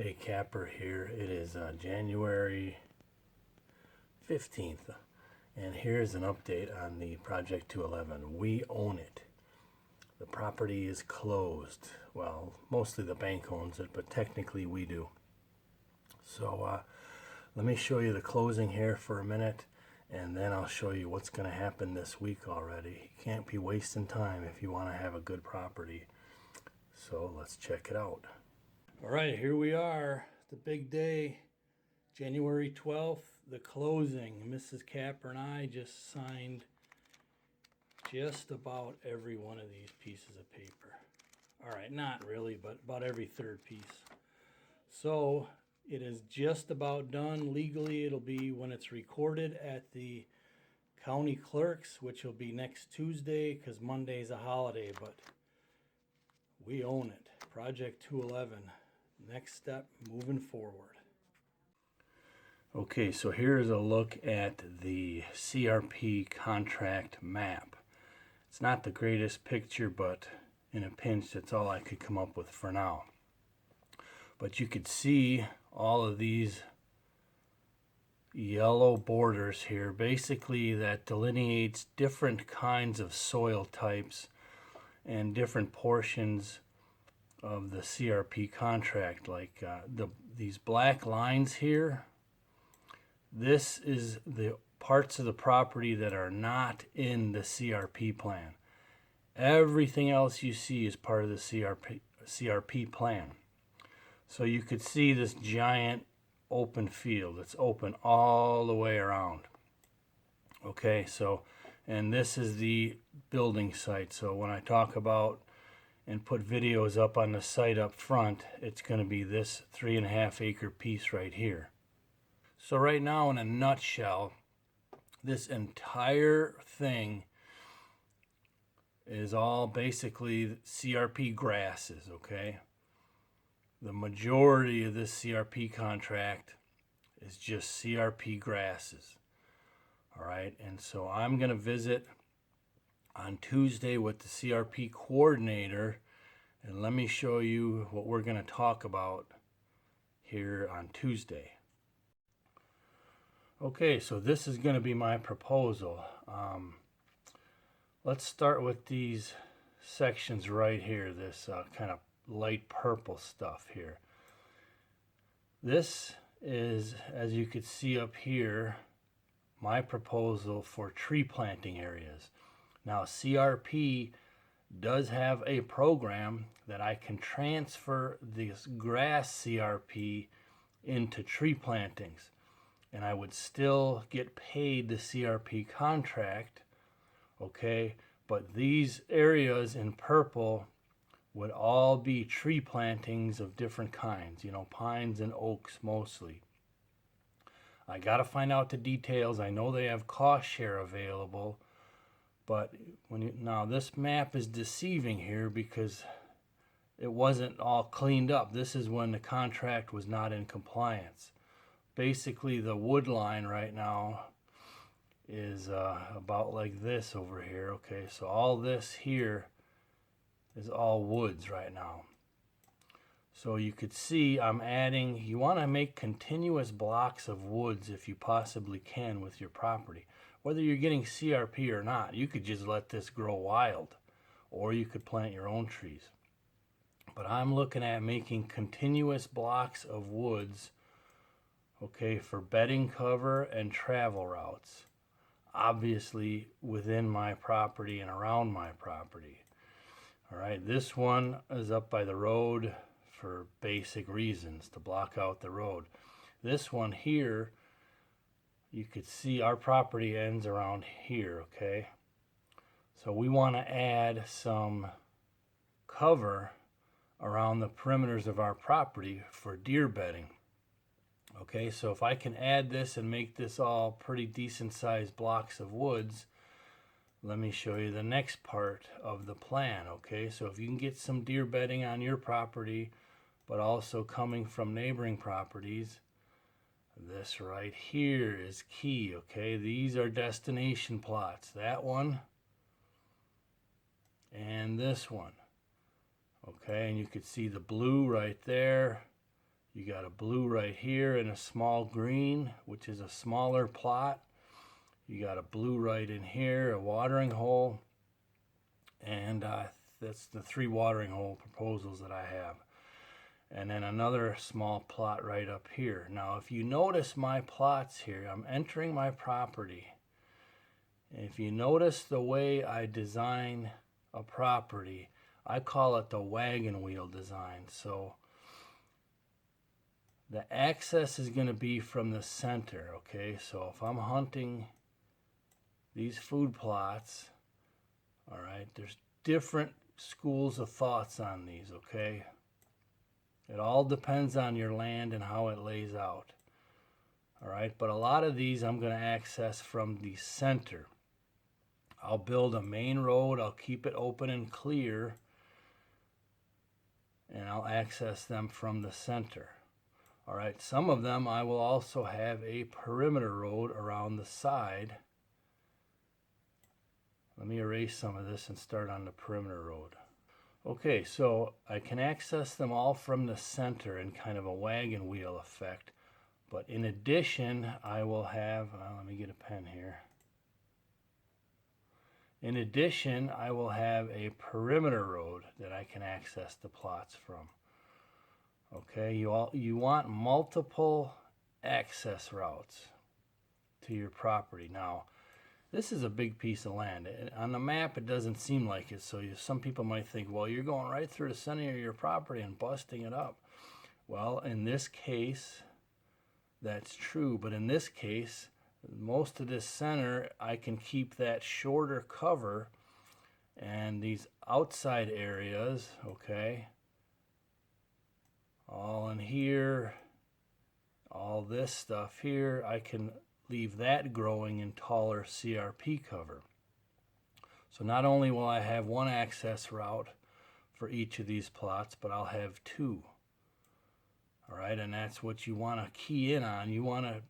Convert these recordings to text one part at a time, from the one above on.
Hey, Kapper here. It is January 15th, and here's an update on the Project 211. We own it. The property is closed. Well, mostly the bank owns it, but technically we do. So let me show you the closing here for a minute, and then I'll show you what's going to happen this week already. You can't be wasting time if you want to have a good property. So let's check it out. All right, here we are, the big day, January 12th, the closing. Mrs. Kapper and I just signed just about every one of these pieces of paper. All right, not really, but about every third piece. So it is just about done legally. It'll be when it's recorded at the county clerk's, which will be next Tuesday because Monday's a holiday, but we own it. Project 211. Next step, moving forward. Okay, so here's a look at the CRP contract map. It's not the greatest picture, but in a pinch, that's all I could come up with for now. But you could see all of these yellow borders here. Basically, that delineates different kinds of soil types and different portions of the CRP contract, like these black lines here. This is the parts of the property that are not in the CRP plan. Everything else you see is part of the CRP plan. So you could see this giant open field. It's open all the way around. Okay, so, and this is the building site. So when I talk about and put videos up on the site up front, it's going to be this 3.5 acre piece right here. So right now, in a nutshell, this entire thing is all basically CRP grasses, okay? The majority of this CRP contract is just CRP grasses, all right? And so I'm going to visit on Tuesday with the CRP coordinator, and let me show you what we're going to talk about here on Tuesday. Okay, so this is going to be my proposal. Let's start with these sections right here, this kind of light purple stuff here. This is, as you could see up here, my proposal for tree planting areas. Now, CRP does have a program that I can transfer this grass CRP into tree plantings, and I would still get paid the CRP contract, okay? But these areas in purple would all be tree plantings of different kinds, you know, pines and oaks mostly. I got to find out the details. I know they have cost share available, but now this map is deceiving here because it wasn't all cleaned up. This is when the contract was not in compliance. Basically, the wood line right now is about like this over here. Okay, so all this here is all woods right now. So you could see I'm adding, you want to make continuous blocks of woods if you possibly can with your property. Whether you're getting CRP or not, you could just let this grow wild, or you could plant your own trees. But I'm looking at making continuous blocks of woods, okay, for bedding cover and travel routes. Obviously within my property and around my property. All right, this one is up by the road for basic reasons, to block out the road. This one here, you could see our property ends around here, okay? So we want to add some cover around the perimeters of our property for deer bedding. Okay, so if I can add this and make this all pretty decent sized blocks of woods, let me show you the next part of the plan. Okay, so if you can get some deer bedding on your property, but also coming from neighboring properties, this right here is key. Okay, these are destination plots, that one and this one. Okay, and you could see the blue right there You got a blue right here and a small green, which is a smaller plot. You got a blue right in here, a watering hole, and that's the 3 watering hole proposals that I have. And then another small plot right up here. Now, if you notice my plots here, I'm entering my property. If you notice the way I design a property, I call it the wagon wheel design. So the access is going to be from the center, okay? So if I'm hunting these food plots, all right, there's different schools of thoughts on these, okay? It all depends on your land and how it lays out, all right? But a lot of these I'm going to access from the center. I'll build a main road, I'll keep it open and clear, and I'll access them from the center. All right, some of them I will also have a perimeter road around the side. Let me erase some of this and start on the perimeter road. Okay, so I can access them all from the center in kind of a wagon wheel effect. But in addition, I will have, let me get a pen here. In addition, I will have a perimeter road that I can access the plots from. Okay, you want multiple access routes to your property. Now, this is a big piece of land. On the map, it doesn't seem like it, so some people might think, well, you're going right through the center of your property and busting it up. Well, in this case, that's true, but in this case, most of this center, I can keep that shorter cover, and these outside areas, okay, all in here, all this stuff here, I can leave that growing in taller CRP cover. So not only will I have one access route for each of these plots, but I'll have 2. All right, and that's what you want to key in on. You want to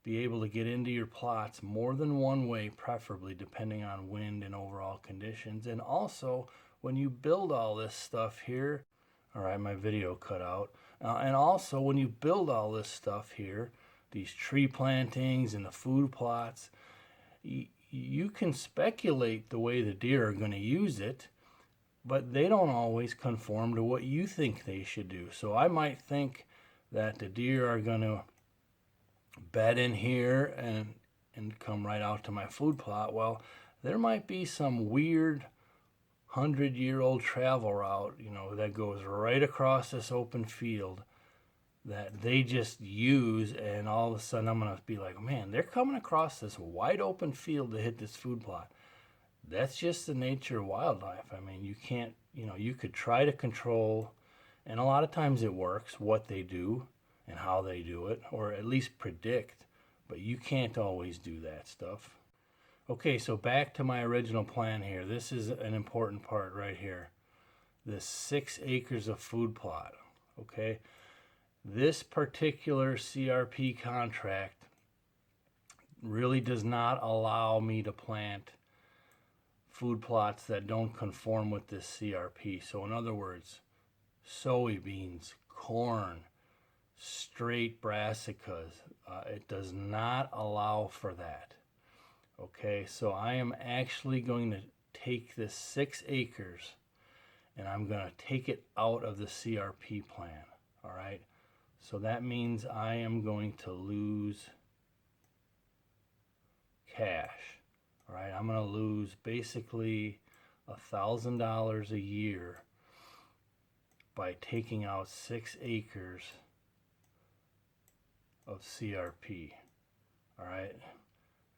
be able to get into your plots more than one way, preferably, depending on wind and overall conditions. And also, when you build all this stuff here, all right, my video cut out. And also, when you build all this stuff here, these tree plantings and the food plots, you can speculate the way the deer are going to use it, but they don't always conform to what you think they should do. So I might think that the deer are going to bed in here and come right out to my food plot. Well, there might be some weird 100-year-old travel route, you know, that goes right across this open field that they just use, and all of a sudden I'm going to be like, man, they're coming across this wide open field to hit this food plot. That's just the nature of wildlife. I mean, you can't, you know, you could try to control, and a lot of times it works, what they do and how they do it, or at least predict, but you can't always do that stuff. Okay, so back to my original plan here. This is an important part right here. This 6 acres of food plot, okay? This particular CRP contract really does not allow me to plant food plots that don't conform with this CRP. So in other words, soybeans, corn, straight brassicas, it does not allow for that. Okay, so I am actually going to take this 6 acres and I'm going to take it out of the CRP plan. All right, so that means I am going to lose cash. All right, I'm going to lose basically $1,000 a year by taking out 6 acres of CRP. All right.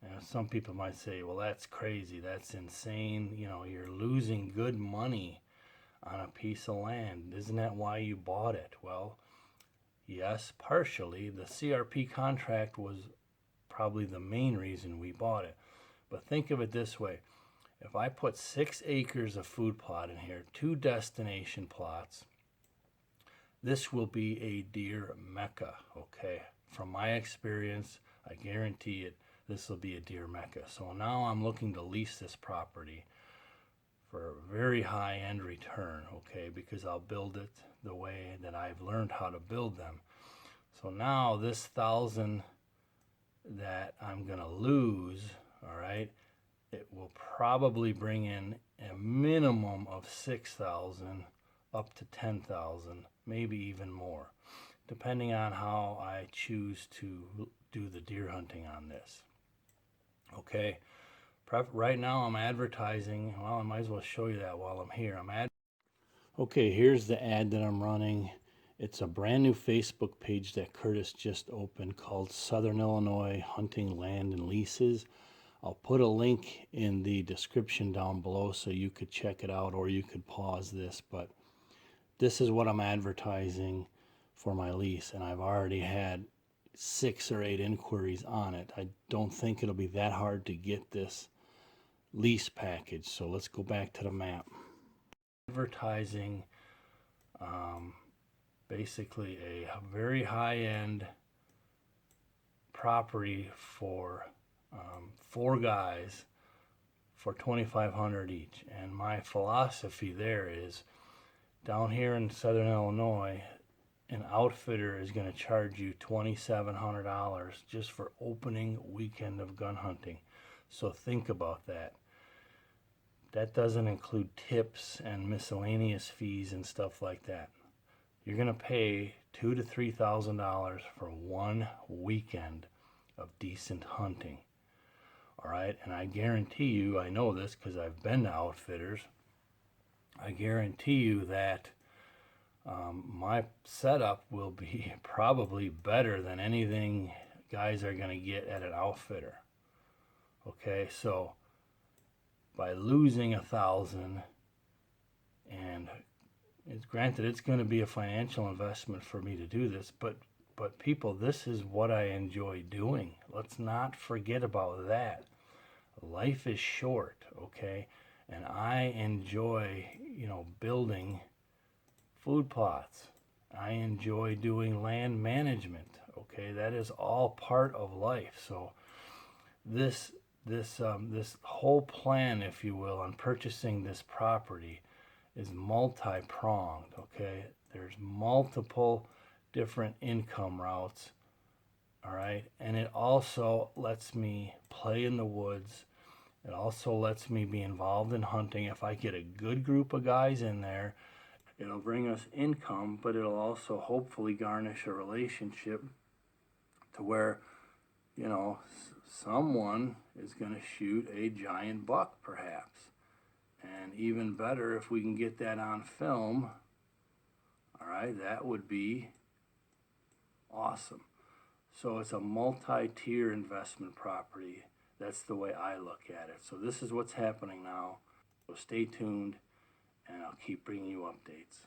And some people might say, well, that's crazy, that's insane, you know, you're losing good money on a piece of land. Isn't that why you bought it? Well, yes, partially. The CRP contract was probably the main reason we bought it. But think of it this way. If I put 6 acres of food plot in here, 2 destination plots, this will be a deer mecca, okay? From my experience, I guarantee it, this will be a deer mecca. So now I'm looking to lease this property for a very high-end return, okay, because I'll build it the way that I've learned how to build them. So now this 1,000 that I'm gonna lose, all right, it will probably bring in a minimum of 6,000 up to 10,000, maybe even more, depending on how I choose to do the deer hunting on this. Okay, right now I'm advertising. Well, I might as well show you that while I'm here. Okay, here's the ad that I'm running. It's a brand new Facebook page that Curtis just opened called Southern Illinois Hunting Land and Leases. I'll put a link in the description down below so you could check it out, or you could pause this, but this is what I'm advertising for my lease, and I've already had 6 or 8 inquiries on it. I don't think it'll be that hard to get this lease package. So let's go back to the map. Advertising basically a very high-end property for 4 guys for $2,500 each. And my philosophy there is, down here in Southern Illinois, an outfitter is going to charge you $2,700 just for opening weekend of gun hunting. So think about that. That doesn't include tips and miscellaneous fees and stuff like that. You're going to pay $2,000 to $3,000 for one weekend of decent hunting. All right, and I guarantee you, I know this because I've been to outfitters, I guarantee you that my setup will be probably better than anything guys are going to get at an outfitter. Okay, so by losing 1,000, and it's granted it's going to be a financial investment for me to do this, but people, this is what I enjoy doing. Let's not forget about that. Life is short, okay? And I enjoy, building food plots. I enjoy doing land management, okay? That is all part of life. So this whole plan, if you will, on purchasing this property is multi-pronged, okay? There's multiple different income routes, all right? And it also lets me play in the woods. It also lets me be involved in hunting. If I get a good group of guys in there, it'll bring us income, but it'll also hopefully garnish a relationship to where, someone is going to shoot a giant buck perhaps. And even better if we can get that on film, all right, that would be awesome. So it's a multi-tier investment property. That's the way I look at it. So this is what's happening now. So stay tuned, and I'll keep bringing you updates.